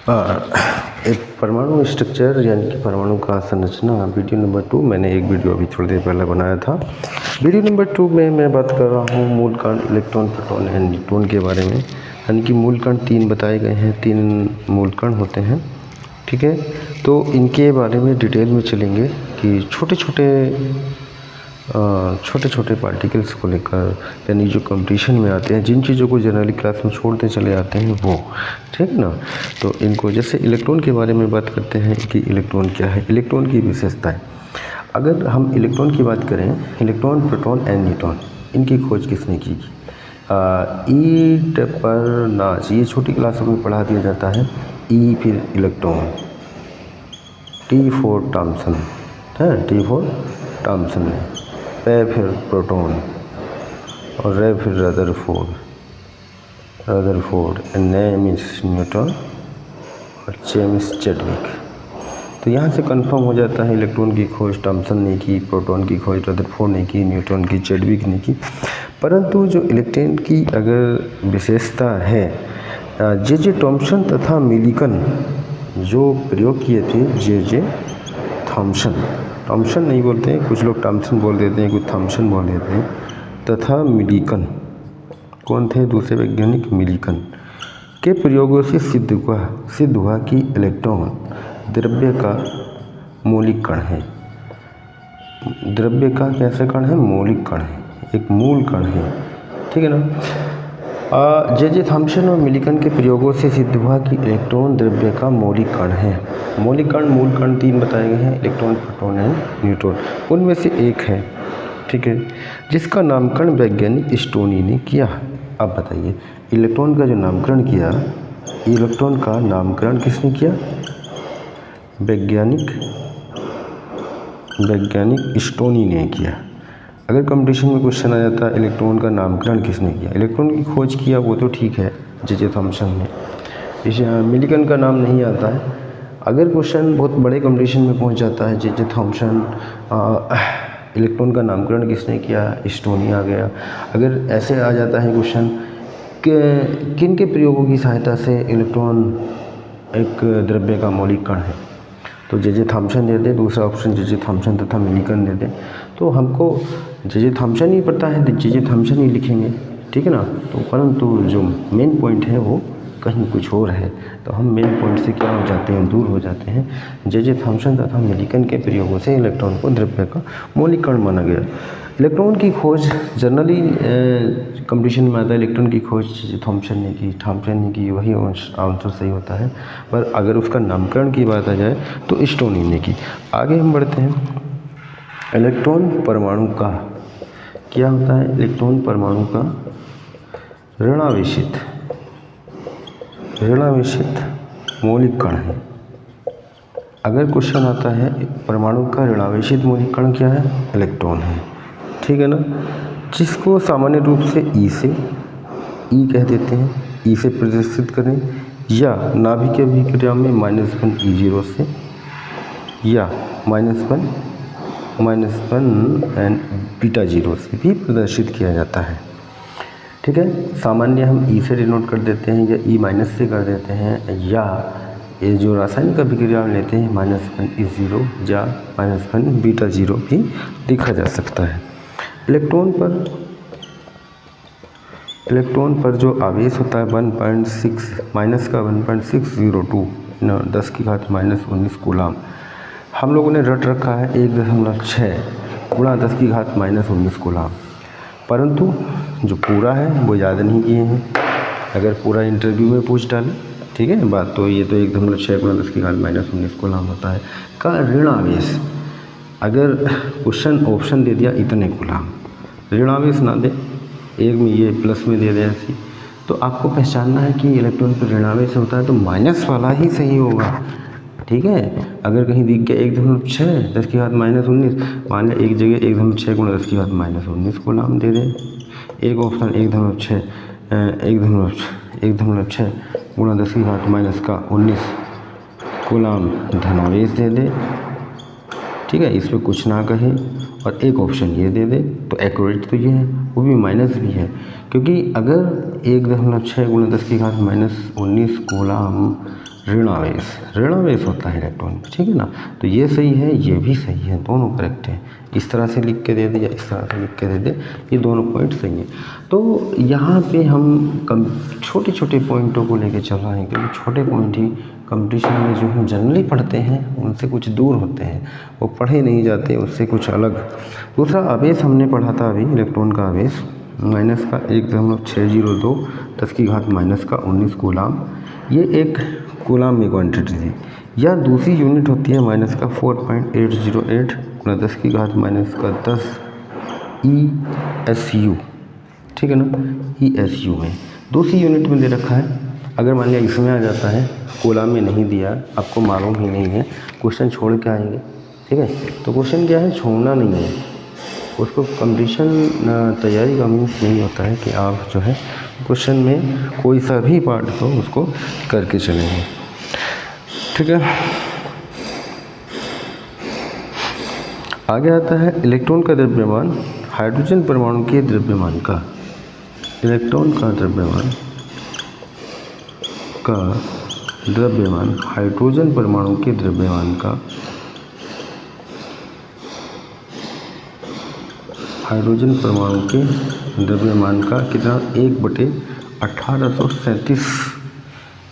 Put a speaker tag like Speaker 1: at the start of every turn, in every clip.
Speaker 1: एक परमाणु स्ट्रक्चर यानी कि परमाणु का संरचना वीडियो नंबर 2 मैंने एक वीडियो अभी थोड़ी देर पहले बनाया था। वीडियो नंबर 2 में मैं बात कर रहा हूँ मूल कण, इलेक्ट्रॉन, प्रोटॉन एंड न्यूट्रॉन के बारे में। यानी कि मूल कण 3 बताए गए हैं, 3 मूल कण होते हैं। ठीक है, तो इनके बारे में डिटेल में चलेंगे कि छोटे छोटे पार्टिकल्स को लेकर, यानी जो कंपटीशन में आते हैं, जिन चीज़ों को जनरली क्लास में छोड़ते चले जाते हैं वो, ठीक ना। तो इनको, जैसे इलेक्ट्रॉन के बारे में बात करते हैं कि इलेक्ट्रॉन क्या है, इलेक्ट्रॉन की विशेषताएं। अगर हम इलेक्ट्रॉन की बात करें, इलेक्ट्रॉन, प्रोटॉन एंड न्यूट्रॉन, इनकी खोज किसने की? ई पर नाच, ये छोटी क्लासों में पढ़ा दिया जाता है। ई फिर इलेक्ट्रॉन, टी फॉर थॉमसन है, टी फॉर थॉमसन ने, पे फिर प्रोटॉन और रे फिर Rutherford and name is Newton और जेम्स चैडविक। तो यहाँ से कंफर्म हो जाता है इलेक्ट्रॉन की खोज थॉमसन ने की, प्रोटॉन की खोज रदरफोर्ड ने की, न्यूटन की चैडविक ने की। परंतु जो इलेक्ट्रॉन की अगर विशेषता है, जे थॉमसन तथा मिलिकन जो प्रयोग किए थे, जे थॉमसन नहीं बोलते हैं, कुछ लोग थॉमसन बोल देते हैं, कुछ थॉमसन बोल देते हैं, तथा मिलिकन, कौन थे दूसरे वैज्ञानिक? मिलिकन के प्रयोगों से सिद्ध हुआ कि इलेक्ट्रॉन द्रव्य का मौलिक कण है। द्रव्य का कैसा कण है? मौलिक कण है, एक मूल कण है, ठीक है ना। जे थॉमसन और मिलिकन के प्रयोगों से सिद्ध हुआ कि इलेक्ट्रॉन द्रव्य का मौलिक कण है। मौलिक कण, मूल कण 3 बताए गए हैं, इलेक्ट्रॉन, प्रोटॉन एंड न्यूट्रॉन। उनमें से एक है, ठीक है, जिसका नामकरण वैज्ञानिक स्टोनी ने किया। अब बताइए, इलेक्ट्रॉन का जो नामकरण किया, इलेक्ट्रॉन का नामकरण किसने किया? वैज्ञानिक स्टोनी ने किया। अगर कंपटीशन में क्वेश्चन आ जाता है इलेक्ट्रॉन का नामकरण किसने किया, इलेक्ट्रॉन की खोज किया, वो तो ठीक है, जे थॉमसन ने। इसे मिलिकन का नाम नहीं आता है। अगर क्वेश्चन बहुत बड़े कंपटीशन में पहुंच जाता है, जे थॉमसन, इलेक्ट्रॉन का नामकरण किसने किया, स्टोनी आ गया। अगर ऐसे आ जाता है क्वेश्चन कि किन के प्रयोगों की सहायता से इलेक्ट्रॉन एक द्रव्य का मौलिक कण है, तो जे थॉमसन दे दे, दूसरा ऑप्शन जे थॉमसन तथा मिलिकन दे दे, तो हमको जे थॉमसन ही पता है तो जे थॉमसन ही लिखेंगे, ठीक है ना। तो परंतु जो मेन पॉइंट है वो कहीं कुछ और है, तो हम मेन पॉइंट से क्या हो जाते हैं, दूर हो जाते हैं। जे थॉमसन तथा मिलिकन के प्रयोगों से इलेक्ट्रॉन को द्रव्य का मौलिक कण माना गया। इलेक्ट्रॉन की खोज जनरली कंपटीशन में आता है, इलेक्ट्रॉन की खोज थॉमसन ने की, वही आंसर सही होता है। पर अगर उसका नामकरण की बात आ जाए तो स्टोनी ने की। आगे हम बढ़ते हैं। इलेक्ट्रॉन परमाणु का क्या होता है? इलेक्ट्रॉन परमाणु का ऋणावेशित मौलिक कण है। अगर क्वेश्चन आता है परमाणु का ऋणावेशित मौलिक कण क्या है? इलेक्ट्रॉन है, ठीक है ना, जिसको सामान्य रूप से ई कह देते हैं, ई से प्रदर्शित करें, या नाभिक की अभिक्रिया में -1 E0 से, या -1 एंड बीटा 0 से भी प्रदर्शित किया जाता है, ठीक है। सामान्य हम ई से डिनोट कर देते हैं, या ई माइनस से कर देते हैं, या ये जो रासायनिक अभिक्रिया लेते हैं -1 E0 या -1 बीटा 0 भी लिखा जा सकता है। इलेक्ट्रॉन पर जो आवेश होता है 1.6 माइनस का 1.602 10 की घात -19 कूलाम, हम लोगों ने रट रखा है 1.6 गुणा 10 की घात -19 कूलाम, परंतु जो पूरा है वो याद नहीं किए हैं। अगर पूरा इंटरव्यू में पूछ डालें, ठीक है बात, तो ये तो 1.6 गुणा 10 की घात -19 कूलाम होता है का ऋण आवेश। अगर क्वेश्चन ऑप्शन दे दिया इतने कूलाम, ऋण आवेश ना दे, एक में ये प्लस में दे दे ऐसी, तो आपको पहचानना है कि इलेक्ट्रॉन पर ऋण आवेश होता है तो माइनस वाला ही सही होगा, ठीक है। अगर कहीं दिख गया 1.6 10 की घात -19, मान लिया एक जगह 1.6 गुणा 10 की घात -19 कूलाम दे दे। एक ऑप्शन 1.6 गुणा 10 की घात -19 कूलाम धनावेश दे दे, ठीक है, इसमें कुछ ना कहे, और एक ऑप्शन ये दे दे, तो एक्यूरेट तो ये है, वो भी माइनस भी है, क्योंकि अगर 1.6 गुणा 10 की घात -19 कूलाम ऋणावेश होता है इलेक्ट्रॉन, ठीक है ना। तो ये सही है, ये भी सही है, दोनों करेक्ट है। इस तरह से लिख के दे दे या इस तरह से लिख के दे दे, ये दोनों पॉइंट सही हैं। तो यहाँ पे हम छोटे छोटे पॉइंटों को लेके चल रहे हैं, क्योंकि छोटे पॉइंट ही कंपटीशन में जो हम जनरली पढ़ते हैं उनसे कुछ दूर होते हैं, वो पढ़े नहीं जाते, उससे कुछ अलग। दूसरा आवेश हमने पढ़ा था अभी, इलेक्ट्रॉन का आवेश माइनस का 1.602 10⁻⁻19 कूलाम, ये एक कूलाम में क्वांटिटी थी। या दूसरी यूनिट होती है माइनस का 4.808 10⁻⁻10 ESU, ठीक है ना, ESU में दूसरी यूनिट में दे रखा है। अगर मान लिया इसमें आ जाता है, कूलाम में नहीं दिया, आपको मालूम ही नहीं है, क्वेश्चन छोड़ के आएंगे, ठीक है। तो क्वेश्चन क्या है, छोड़ना नहीं है उसको। कंपटीशन तैयारी का मीन्स नहीं होता है कि आप जो है क्वेश्चन में कोई सा भी पार्ट हो उसको करके चलेंगे, ठीक है। आगे आता है इलेक्ट्रॉन का द्रव्यमान हाइड्रोजन परमाणु के द्रव्यमान का, इलेक्ट्रॉन का द्रव्यमान हाइड्रोजन परमाणु के द्रव्यमान का, हाइड्रोजन परमाणु के द्रव्यमान का कितना 1/1837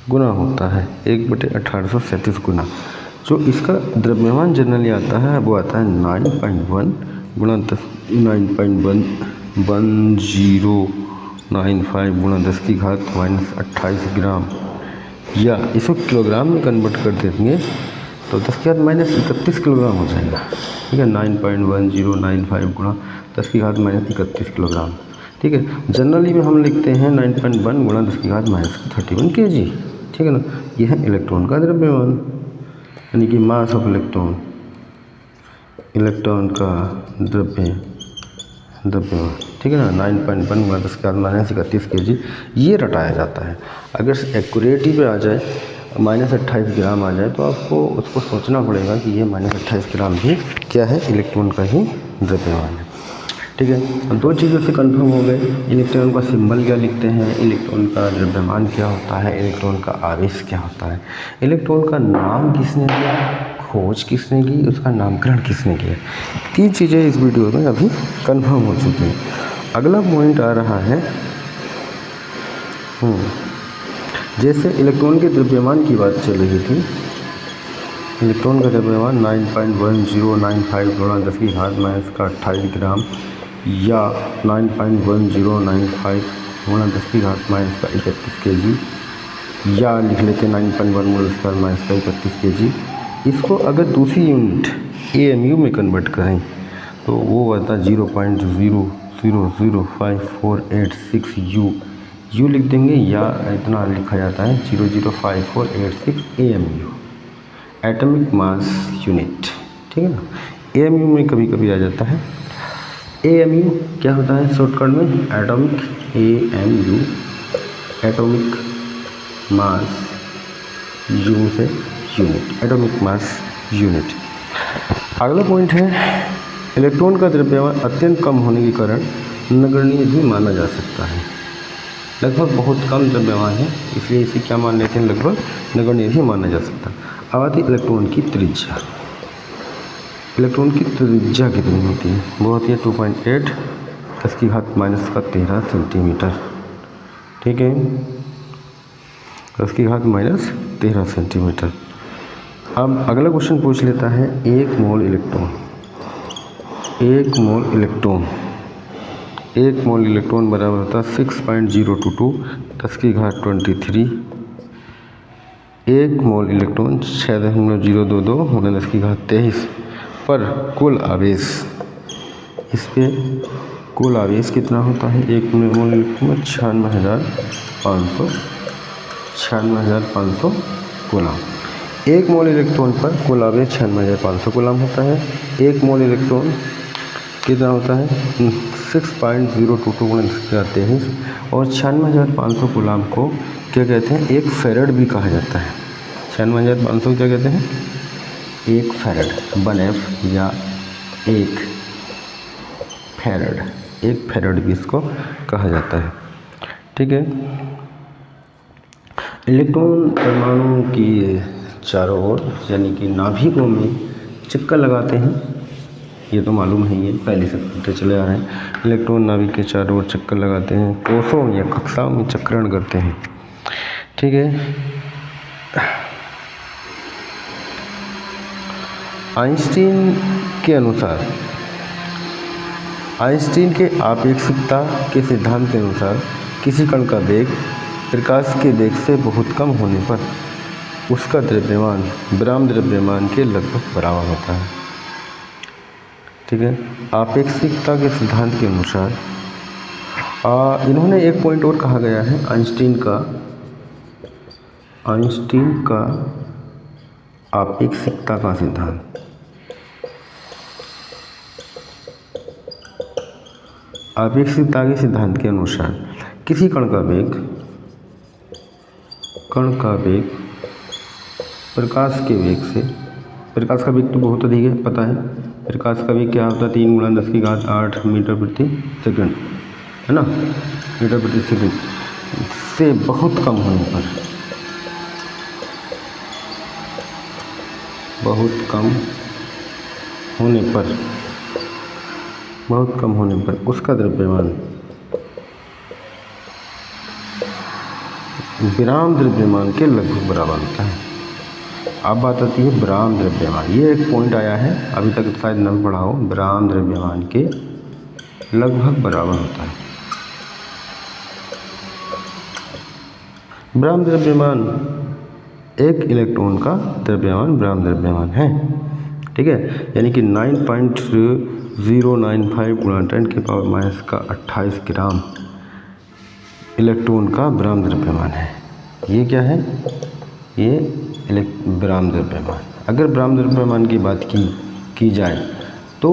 Speaker 1: गुना होता है, 1/1837 गुना। जो इसका द्रव्यमान जनरली आता है वो आता है 9.1 गुणा 9.1095 गुणा 10⁻⁻28 ग्राम, या इसको किलोग्राम में कन्वर्ट कर देंगे तो 10⁻⁻31 किलोग्राम हो जाएगा, ठीक है। 9.1095 गुणा 10⁻⁻31 किलोग्राम, ठीक है। जनरली में हम लिखते हैं 9.1 गुणा 10⁻31 kg, ठीक है ना। यह है इलेक्ट्रॉन का द्रव्यमान, यानी कि मास ऑफ इलेक्ट्रॉन, इलेक्ट्रॉन का द्रव्यमान, ठीक है ना। 9.1 गुणा 10⁻31 kg ये रटाया जाता है। अगर एक्यूरेटी पे आ जाए -28 ग्राम आ जाए तो आपको उसको सोचना पड़ेगा कि ये -28 ग्राम भी क्या है, इलेक्ट्रॉन का ही द्रव्यमान है, ठीक है। अब दो चीज़ों से कंफर्म हो गए, इलेक्ट्रॉन का सिंबल क्या लिखते हैं, इलेक्ट्रॉन का द्रव्यमान क्या होता है, इलेक्ट्रॉन का आवेश क्या होता है, इलेक्ट्रॉन का नाम किसने दिया, खोज किसने की, उसका नामकरण किसने किया। 3 चीज़ें इस वीडियो में अभी कंफर्म हो चुकी हैं। अगला पॉइंट आ रहा है, जैसे इलेक्ट्रॉन के द्रव्यमान की बात चल रही थी, इलेक्ट्रॉन का द्रव्यमान 9.1095 गुणा 10⁻⁻28 ग्राम या 9.1095 गुणा 10⁻⁻31 kg, या लिख लेते 9.1 गुणा 10⁻31 kg। इसको अगर दूसरी यूनिट AMU में कन्वर्ट करें तो वो आता 0.000548 U लिख देंगे, या इतना लिखा जाता है 0.05486 AMU, एटॉमिक मास यूनिट, ठीक है ना। AMU में कभी कभी आ जाता है, AMU क्या होता है शॉर्टकट में, atomic, AMU atomic mass U से यूनिट, एटॉमिक मास यूनिट। अगला पॉइंट है इलेक्ट्रॉन का द्रव्यमान अत्यंत कम होने के कारण नगण्य भी माना जा सकता है। लगभग बहुत कम द्रव्यमान है इसलिए इसे क्या मान लेते हैं, लगभग नगण्य भी माना जा सकता है। अब आती इलेक्ट्रॉन की त्रिज्या, इलेक्ट्रॉन की त्रिज्या कितनी होती है, वो होती है 2.8 10⁻⁻13 सेंटीमीटर, ठीक है, 10⁻⁻13 सेंटीमीटर। अब अगला क्वेश्चन पूछ लेता है, 1 मोल इलेक्ट्रॉन 1 मोल बराबर होता है 6.022 10⁻23। 1 मोल इलेक्ट्रॉन 6.022 होने 10⁻23 पर कुल आवेश, इस पे कुल आवेश कितना होता है, 1 मोल इलेक्ट्रॉन में 96,500 कूलाम। 1 मोल इलेक्ट्रॉन पर कुल आवेश 96,500 कूलाम होता है। 1 मोल इलेक्ट्रॉन कितना होता है 6.022 गुणा 10⁻23 और 96,500 कूलाम को क्या कहते हैं, 1 फैरड भी कहा जाता है। 96,500 क्या कहते हैं, 1 फैरड, 1F या 1 फैरड भी इसको कहा जाता है, ठीक है। इलेक्ट्रॉन परमाणु की चारों ओर यानी कि नाभिकों में चक्कर लगाते हैं, ये तो मालूम है, ये पहले से पढ़ते चले आ रहे हैं। इलेक्ट्रॉन नाभिक के चारों ओर चक्कर लगाते हैं, कोषों या कक्षाओं में चक्रण करते हैं। ठीक है। आइंस्टीन के आपेक्षिकता के सिद्धांत के अनुसार किसी कण का वेग प्रकाश के वेग से बहुत कम होने पर उसका द्रव्यमान विराम द्रव्यमान के लगभग बराबर होता है। ठीक है। आपेक्षिकता के सिद्धांत के अनुसार इन्होंने एक पॉइंट और कहा गया है, आइंस्टीन का आपेक्षिकता का सिद्धांत। आपेक्षिकता के सिद्धांत के अनुसार किसी कण का वेग प्रकाश के वेग से, प्रकाश का वेग तो बहुत अधिक है, पता है प्रकाश का वेग क्या होता है, 3 × 10⁸ मीटर प्रति सेकंड, है ना, मीटर प्रति सेकंड से बहुत कम होने पर उसका द्रव्यमान विराम द्रव्यमान के लगभग बराबर होता है। अब बात आती है विराम द्रव्यमान। ये एक पॉइंट आया है, अभी तक शायद न पढ़ा हो, विराम द्रव्यमान के लगभग बराबर होता है। विराम द्रव्यमान एक इलेक्ट्रॉन का द्रव्यमान विराम द्रव्यमान है। ठीक है, यानी कि 9.095 × 10⁻28 ग्राम इलेक्ट्रॉन का विराम द्रव्यमान है। ये क्या है, ये विराम द्रव्यमान। अगर विराम द्रव्यमान की बात की जाए तो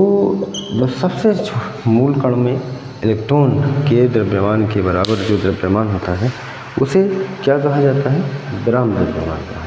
Speaker 1: जो सबसे मूल कण में इलेक्ट्रॉन के द्रव्यमान के बराबर जो द्रव्यमान होता है उसे क्या कहा जाता है, विराम द्रव्यमान कहा